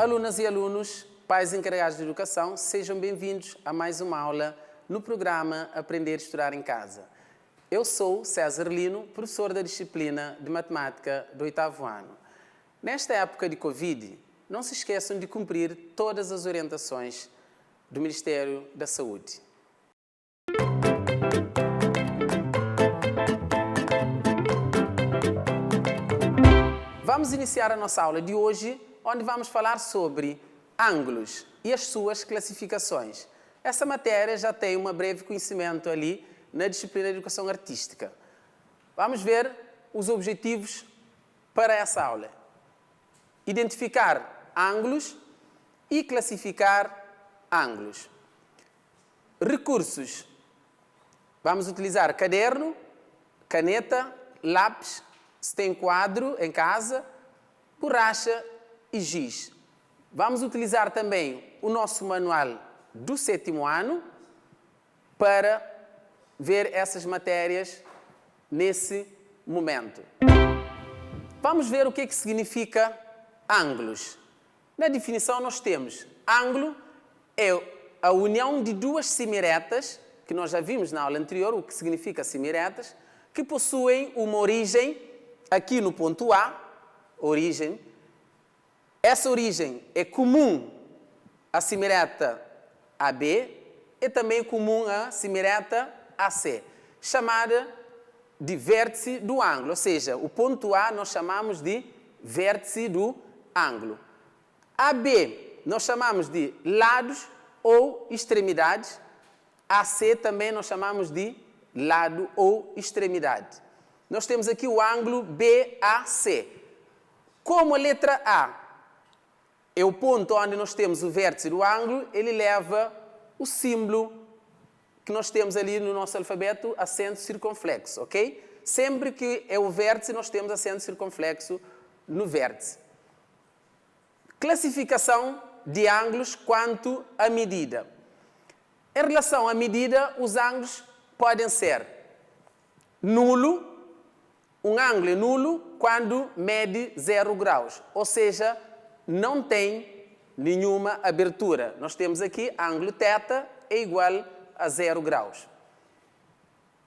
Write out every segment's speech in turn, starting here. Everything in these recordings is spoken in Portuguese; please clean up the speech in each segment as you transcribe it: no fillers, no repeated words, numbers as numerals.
Alunas e alunos, pais encarregados de educação, sejam bem-vindos a mais uma aula no programa Aprender a Estudar em Casa. Eu sou César Lino, professor da disciplina de Matemática do 8º ano. Nesta época de Covid, não se esqueçam de cumprir todas as orientações do Ministério da Saúde. Vamos iniciar a nossa aula de hoje, onde vamos falar sobre ângulos e as suas classificações. Essa matéria já tem um breve conhecimento ali na disciplina de Educação Artística. Vamos ver os objetivos para essa aula. Identificar ângulos e classificar ângulos. Recursos. Vamos utilizar caderno, caneta, lápis, se tem quadro em casa, borracha e giz. Vamos utilizar também o nosso manual do 7º ano para ver essas matérias nesse momento. Vamos ver o que significa ângulos. Na definição nós temos ângulo é a união de duas semiretas, que nós já vimos na aula anterior, o que significa semiretas, que possuem uma origem aqui no ponto A, origem. Essa origem é comum à semireta AB e também comum à semireta AC, chamada de vértice do ângulo, ou seja, o ponto A nós chamamos de vértice do ângulo. AB nós chamamos de lados ou extremidades, AC também nós chamamos de lado ou extremidade. Nós temos aqui o ângulo BAC. Como a letra A é o ponto onde nós temos o vértice do ângulo, ele leva o símbolo que nós temos ali no nosso alfabeto, acento circunflexo, ok? Sempre que é o vértice, nós temos acento circunflexo no vértice. Classificação de ângulos quanto à medida. Em relação à medida, os ângulos podem ser nulo. Um ângulo é nulo quando mede 0 graus, ou seja, não tem nenhuma abertura. Nós temos aqui ângulo θ é igual a 0 graus.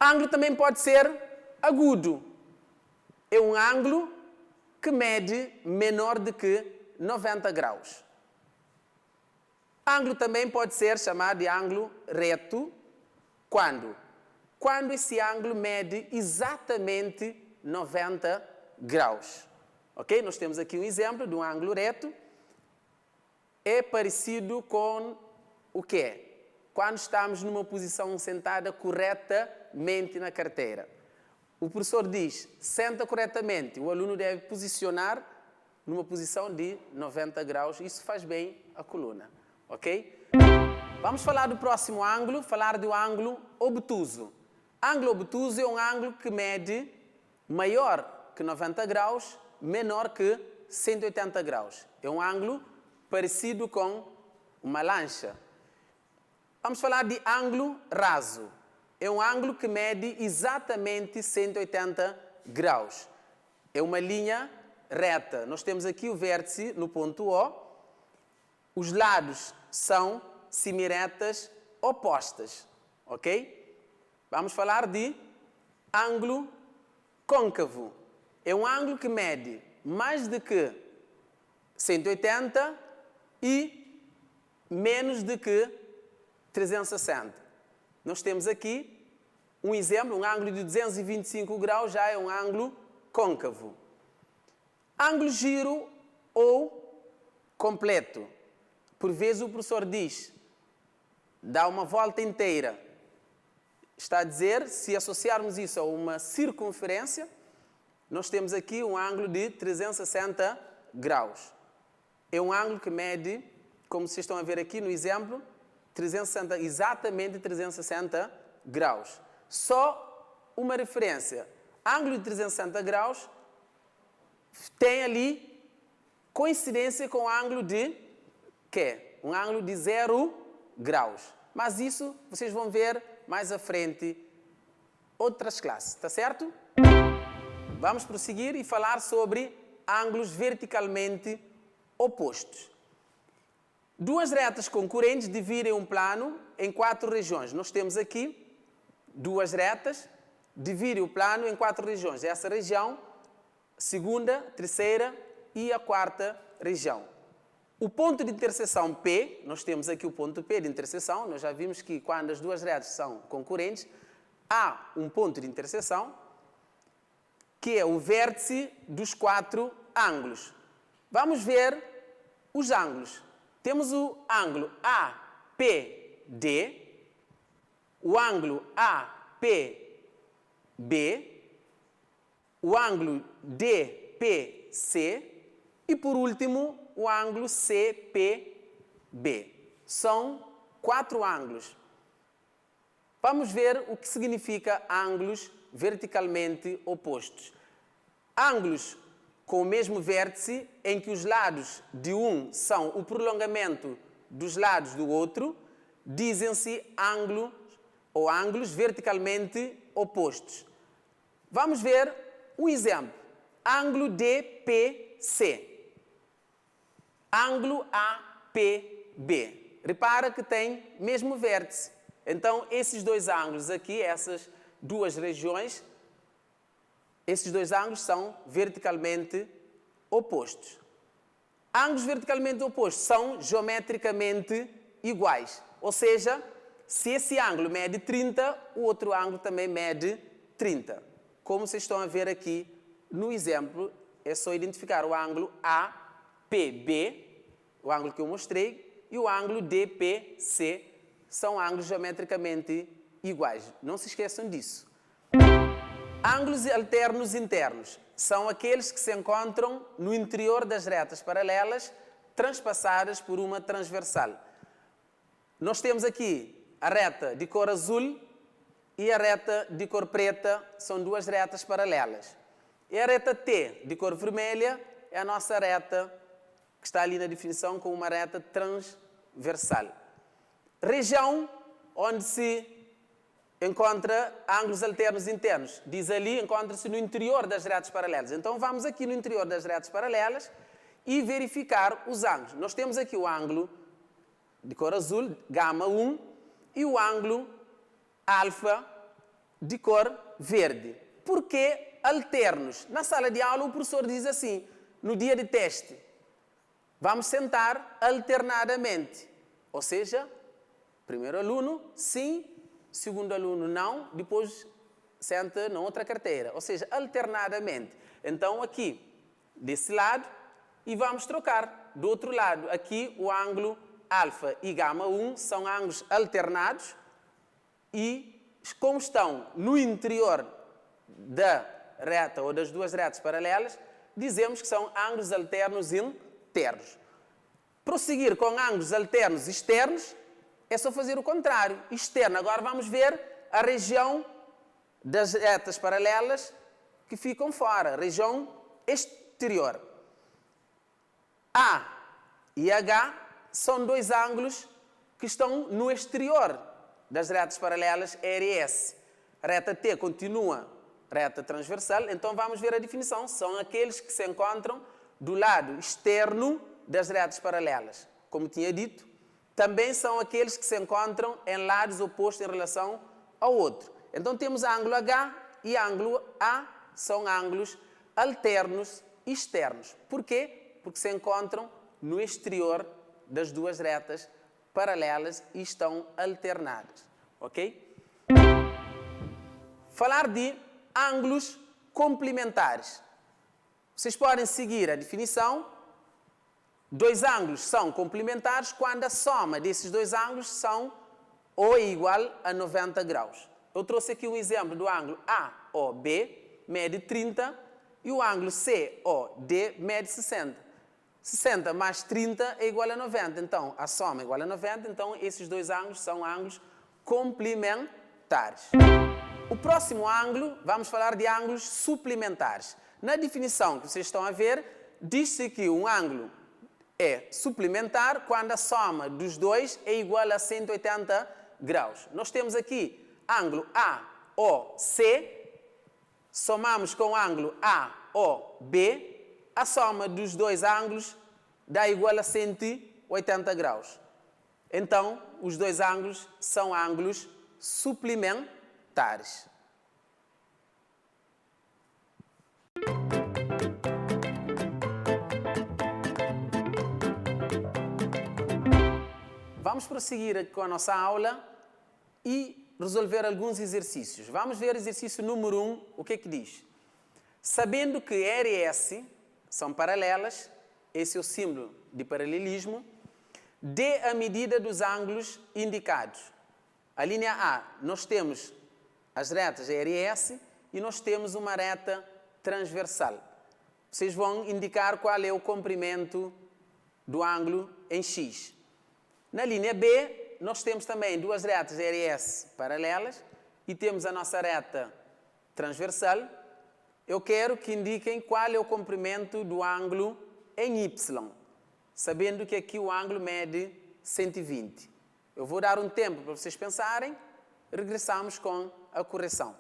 Ângulo também pode ser agudo. É um ângulo que mede menor do que 90 graus. Ângulo também pode ser chamado de ângulo reto. Quando? Quando esse ângulo mede exatamente 90 graus. Ok? Nós temos aqui um exemplo de um ângulo reto. É parecido com o quê? Quando estamos numa posição sentada corretamente na carteira. O professor diz, senta corretamente. O aluno deve posicionar numa posição de 90 graus. Isso faz bem à coluna. Ok? Vamos falar do próximo ângulo, falar do ângulo obtuso. Ângulo obtuso é um ângulo que mede maior que 90 graus, menor que 180 graus. É um ângulo parecido com uma lancha. Vamos falar de ângulo raso. É um ângulo que mede exatamente 180 graus. É uma linha reta. Nós temos aqui o vértice no ponto O. Os lados são semiretas opostas. Ok? Vamos falar de ângulo côncavo. É um ângulo que mede mais do que 180 e menos do que 360. Nós temos aqui um exemplo, um ângulo de 225 graus já é um ângulo côncavo. Ângulo giro ou completo. Por vezes o professor diz, dá uma volta inteira. Está a dizer, se associarmos isso a uma circunferência, nós temos aqui um ângulo de 360 graus. É um ângulo que mede, como vocês estão a ver aqui no exemplo, exatamente 360 graus. Só uma referência. Ângulo de 360 graus tem ali coincidência com o ângulo de quê? Um ângulo de 0 graus. Mas isso vocês vão ver mais à frente outras classes, tá certo? Vamos prosseguir e falar sobre ângulos verticalmente opostos. Duas retas concorrentes dividem um plano em 4 regiões. Nós temos aqui duas retas, dividem o plano em 4 regiões. Essa região, segunda, terceira e a quarta região. O ponto de interseção P, nós temos aqui o ponto P de interseção, nós já vimos que quando as duas retas são concorrentes, há um ponto de interseção, que é o vértice dos 4 ângulos. Vamos ver os ângulos. Temos o ângulo APD, o ângulo APB, o ângulo DPC e, por último, o ângulo CPB. São 4 ângulos. Vamos ver o que significa ângulos verticalmente opostos. Ângulos com o mesmo vértice, em que os lados de um são o prolongamento dos lados do outro, dizem-se ângulos ou ângulos verticalmente opostos. Vamos ver um exemplo. Ângulo DPC. Ângulo APB. Repara que tem mesmo vértice. Então, esses dois ângulos aqui, essas duas regiões, esses dois ângulos são verticalmente opostos. Ângulos verticalmente opostos são geometricamente iguais. Ou seja, se esse ângulo mede 30, o outro ângulo também mede 30. Como vocês estão a ver aqui no exemplo, é só identificar o ângulo APB, o ângulo que eu mostrei, e o ângulo DPC, são ângulos geometricamente iguais. Não se esqueçam disso. Ângulos alternos internos são aqueles que se encontram no interior das retas paralelas transpassadas por uma transversal. Nós temos aqui a reta de cor azul e a reta de cor preta, são duas retas paralelas. E a reta T de cor vermelha é a nossa reta que está ali na definição como uma reta transversal. Região onde se encontra ângulos alternos internos. Diz ali, encontra-se no interior das retas paralelas. Então, vamos aqui no interior das retas paralelas e verificar os ângulos. Nós temos aqui o ângulo de cor azul, gama 1, e o ângulo alfa de cor verde. Por que alternos? Na sala de aula, o professor diz assim, no dia de teste, vamos sentar alternadamente. Ou seja, primeiro aluno, sim, segundo aluno, não, depois senta na outra carteira. Ou seja, alternadamente. Então, aqui, desse lado, e vamos trocar. Do outro lado, aqui, o ângulo alfa e gama 1 são ângulos alternados e, como estão no interior da reta ou das duas retas paralelas, dizemos que são ângulos alternos internos. Prosseguir com ângulos alternos externos é só fazer o contrário. Externo. Agora vamos ver a região das retas paralelas que ficam fora. Região exterior. A e H são dois ângulos que estão no exterior das retas paralelas RS. A reta T continua reta transversal, então vamos ver a definição. São aqueles que se encontram do lado externo das retas paralelas. Como tinha dito, também são aqueles que se encontram em lados opostos em relação ao outro. Então temos ângulo H e ângulo A, são ângulos alternos externos. Por quê? Porque se encontram no exterior das duas retas paralelas e estão alternadas. Ok? Falar de ângulos complementares. Vocês podem seguir a definição. Dois ângulos são complementares quando a soma desses dois ângulos são ou é igual a 90 graus. Eu trouxe aqui um exemplo do ângulo AOB, mede 30, e o ângulo COD mede 60. 60 mais 30 é igual a 90, então a soma é igual a 90, então esses dois ângulos são ângulos complementares. O próximo ângulo, vamos falar de ângulos suplementares. Na definição que vocês estão a ver, diz-se que um ângulo é suplementar quando a soma dos dois é igual a 180 graus. Nós temos aqui ângulo AOC, somamos com o ângulo AOB, a soma dos dois ângulos dá igual a 180. 80 graus. Então, os dois ângulos são ângulos suplementares. Vamos prosseguir com a nossa aula e resolver alguns exercícios. Vamos ver o exercício número 1, o que é que diz? Sabendo que R e S são paralelas, esse é o símbolo de paralelismo, dê a medida dos ângulos indicados. A linha A, nós temos as retas R e S e nós temos uma reta transversal. Vocês vão indicar qual é o comprimento do ângulo em X. Na linha B, nós temos também duas retas R e S paralelas e temos a nossa reta transversal. Eu quero que indiquem qual é o comprimento do ângulo em Y, sabendo que aqui o ângulo mede 120. Eu vou dar um tempo para vocês pensarem, regressamos com a correção.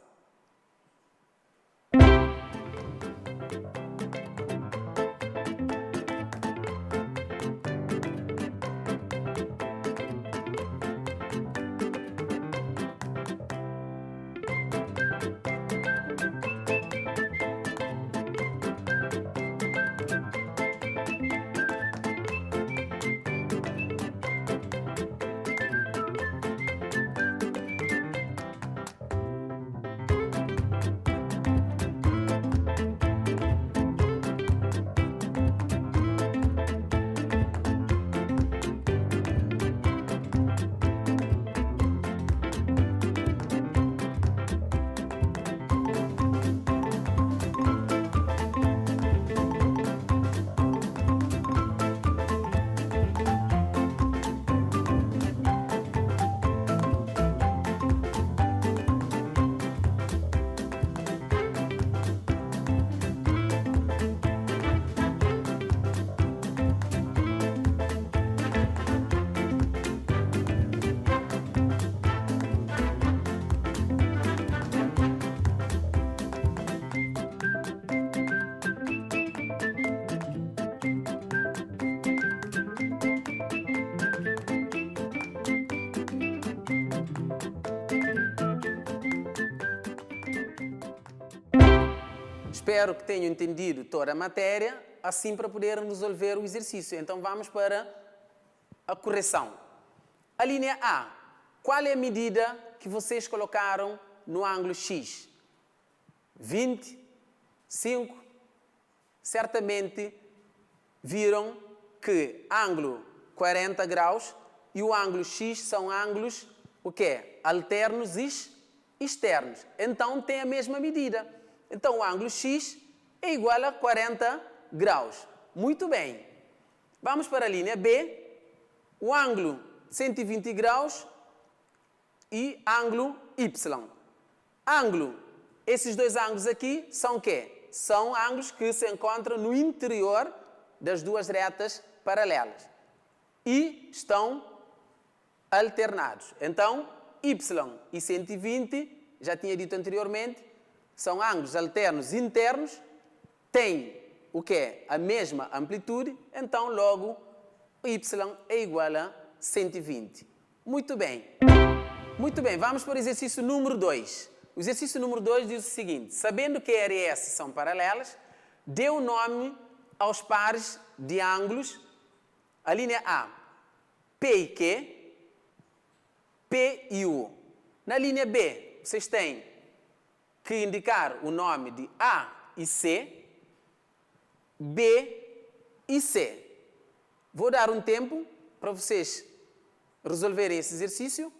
Espero que tenham entendido toda a matéria, assim para poder resolver o exercício. Então vamos para a correção. A linha A. Qual é a medida que vocês colocaram no ângulo X? 20? 5? Certamente viram que ângulo 40 graus e o ângulo X são ângulos, o quê? Alternos e externos. Então tem a mesma medida. Então, o ângulo X é igual a 40 graus. Muito bem. Vamos para a linha B. O ângulo 120 graus e ângulo Y. Esses dois ângulos aqui são o quê? São ângulos que se encontram no interior das duas retas paralelas. E estão alternados. Então, Y e 120, já tinha dito anteriormente, são ângulos alternos internos, têm o quê? A mesma amplitude, então logo Y é igual a 120. Muito bem. Muito bem, vamos para o exercício número 2. O exercício número 2 diz o seguinte: sabendo que R e S são paralelas, dê o nome aos pares de ângulos. A linha A, P e Q, P e U. Na linha B, vocês têm que indicar o nome de A e C, B e C. Vou dar um tempo para vocês resolverem esse exercício,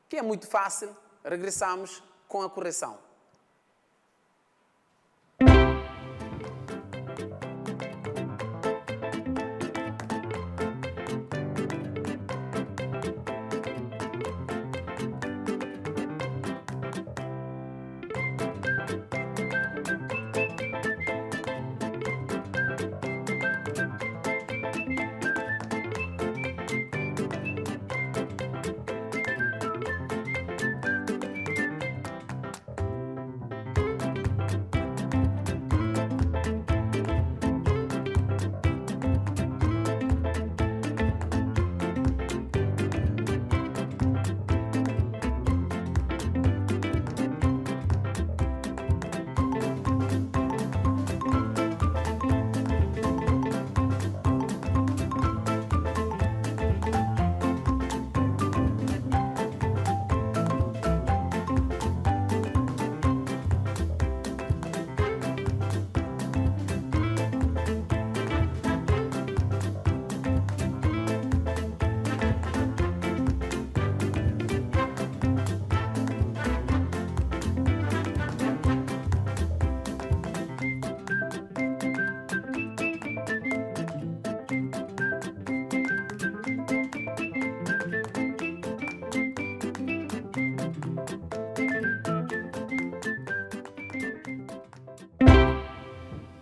que é muito fácil. Regressamos com a correção.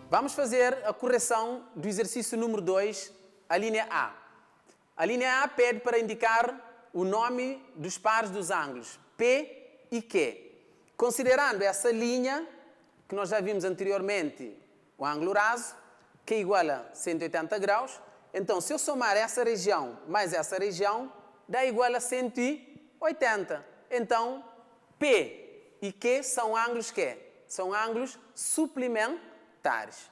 Vamos fazer a correção do exercício número 2, a linha A. A linha A pede para indicar o nome dos pares dos ângulos P e Q. Considerando essa linha, que nós já vimos anteriormente, o ângulo raso, que é igual a 180 graus, então se eu somar essa região mais essa região, dá igual a 180. Então, P e Q são ângulos que? São ângulos suplementares.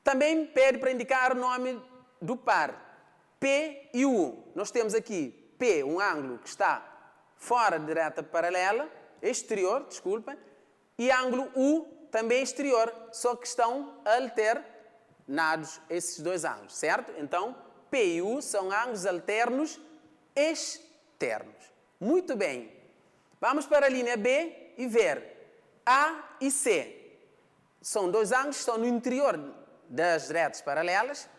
Também pede para indicar o nome do par P e U. Nós temos aqui P, um ângulo que está fora da reta paralela, exterior, desculpem, e ângulo U também exterior, só que estão alternados esses dois ângulos, certo? Então, P e U são ângulos alternos externos. Muito bem. Vamos para a linha B e ver A e C. São dois ângulos que estão no interior das retas paralelas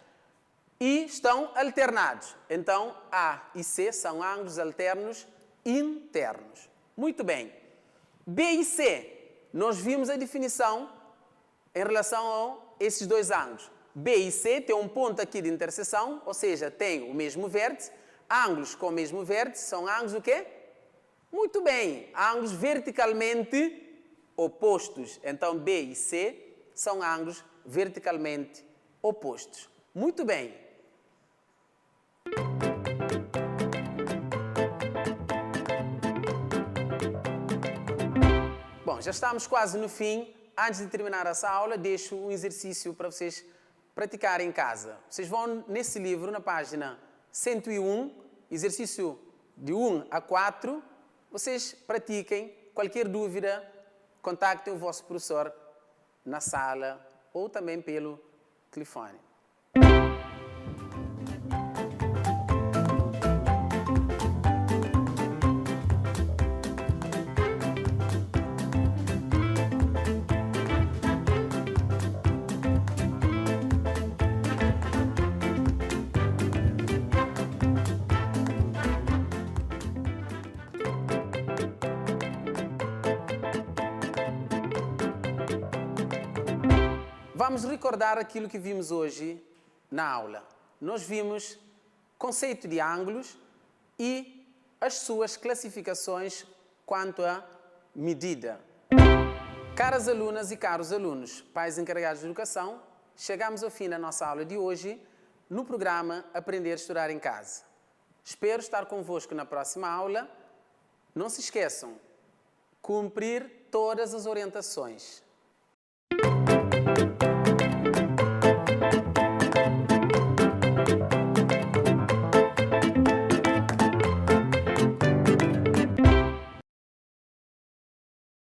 e estão alternados. Então, A e C são ângulos alternos internos. Muito bem. B e C, nós vimos a definição em relação a esses dois ângulos. B e C tem um ponto aqui de interseção, ou seja, tem o mesmo vértice. Ângulos com o mesmo vértice são ângulos o quê? Muito bem, ângulos verticalmente opostos. Então, B e C são ângulos verticalmente opostos. Muito bem. Bom, já estamos quase no fim. Antes de terminar essa aula, deixo um exercício para vocês praticarem em casa. Vocês vão nesse livro, na página 101, exercício de 1 a 4. Vocês pratiquem. Qualquer dúvida, contactem o vosso professor na sala ou também pelo telefone. Vamos recordar aquilo que vimos hoje na aula. Nós vimos conceito de ângulos e as suas classificações quanto à medida. Caras alunas e caros alunos, pais encarregados de educação, chegamos ao fim da nossa aula de hoje no programa Aprender a Estudar em Casa. Espero estar convosco na próxima aula. Não se esqueçam, cumprir todas as orientações.